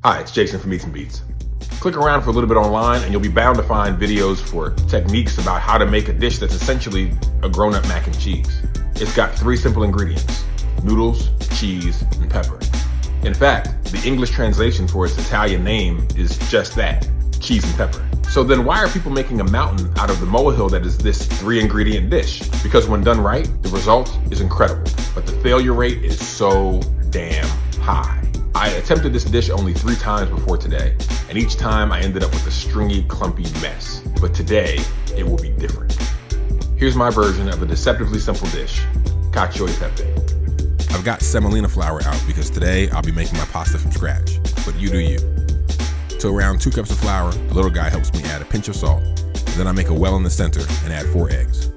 Hi, it's Jason from Eats and Beats. Click around for a little bit online and you'll be bound to find videos for techniques about how to make a dish that's essentially a grown-up mac and cheese. It's got 3 simple ingredients: noodles, cheese, and pepper. In fact, the English translation for its Italian name is just that, cheese and pepper. So then why are people making a mountain out of the molehill that is this 3-ingredient dish? Because when done right, the result is incredible, but the failure rate is so damn high. I attempted this dish only 3 times before today, and each time I ended up with a stringy, clumpy mess. But today, it will be different. Here's my version of a deceptively simple dish, CACIO E pepe. I've got semolina flour out because today I'll be making my pasta from scratch, but you do you. To around 2 cups of flour, the little guy helps me add a pinch of salt, and then I make a well in the center and add 4 eggs.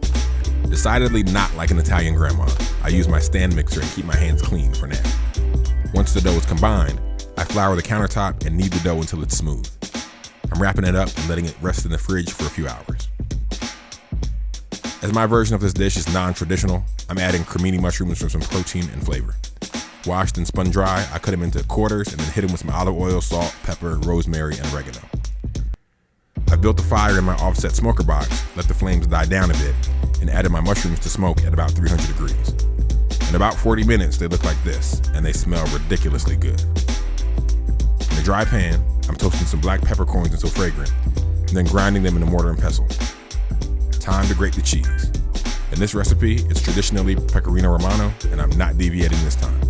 Decidedly not like an Italian grandma, I use my stand mixer and keep my hands clean for now. Once the dough is combined, I flour the countertop and knead the dough until it's smooth. I'm wrapping it up and letting it rest in the fridge for a few hours. As my version of this dish is non-traditional, I'm adding cremini mushrooms for some protein and flavor. Washed and spun dry, I cut them into quarters and then hit them with some olive oil, salt, pepper, rosemary, and oregano. I built a fire in my offset smoker box, let the flames die down a bit, and added my mushrooms to smoke at about 300 degrees. In about 40 minutes, they look like this, and they smell ridiculously good. In a dry pan, I'm toasting some black peppercorns until fragrant, and then grinding them in a mortar and pestle. Time to grate the cheese. In this recipe, it's traditionally pecorino romano, and I'm not deviating this time.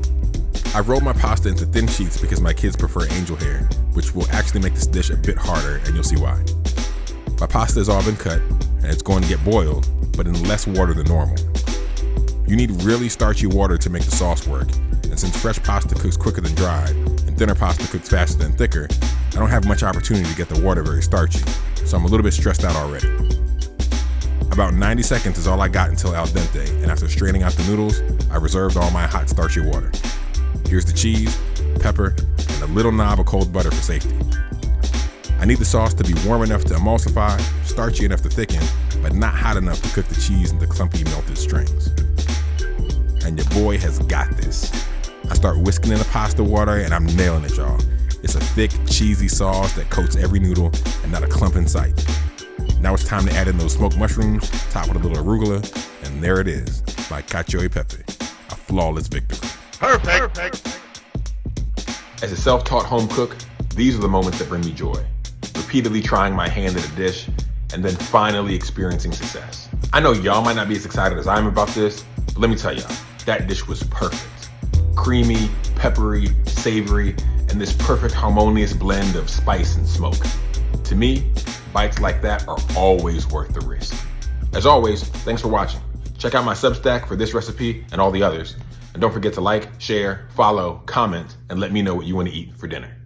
I've rolled my pasta into thin sheets because my kids prefer angel hair, which will actually make this dish a bit harder, and you'll see why. My pasta has all been cut, and it's going to get boiled, but in less water than normal. You need really starchy water to make the sauce work, and since fresh pasta cooks quicker than dried, and thinner pasta cooks faster than thicker, I don't have much opportunity to get the water very starchy, so I'm a little bit stressed out already. About 90 seconds is all I got until al dente, and after straining out the noodles, I reserved all my hot starchy water. Here's the cheese, pepper, and a little knob of cold butter for safety. I need the sauce to be warm enough to emulsify, starchy enough to thicken, but not hot enough to cook the cheese into clumpy melted strings. And your boy has got this. I start whisking in the pasta water and I'm nailing it, y'all. It's a thick, cheesy sauce that coats every noodle and not a clump in sight. Now it's time to add in those smoked mushrooms, topped with a little arugula, and there it is, my CACIO E pepe, a flawless victory. Perfect. As a self-taught home cook, these are the moments that bring me joy. Repeatedly trying my hand at a dish, and then finally experiencing success. I know y'all might not be as excited as I am about this, but let me tell y'all, that dish was perfect. Creamy, peppery, savory, and this perfect harmonious blend of spice and smoke. To me, bites like that are always worth the risk. As always, thanks for watching. Check out my Substack for this recipe and all the others. And don't forget to like, share, follow, comment, and let me know what you want to eat for dinner.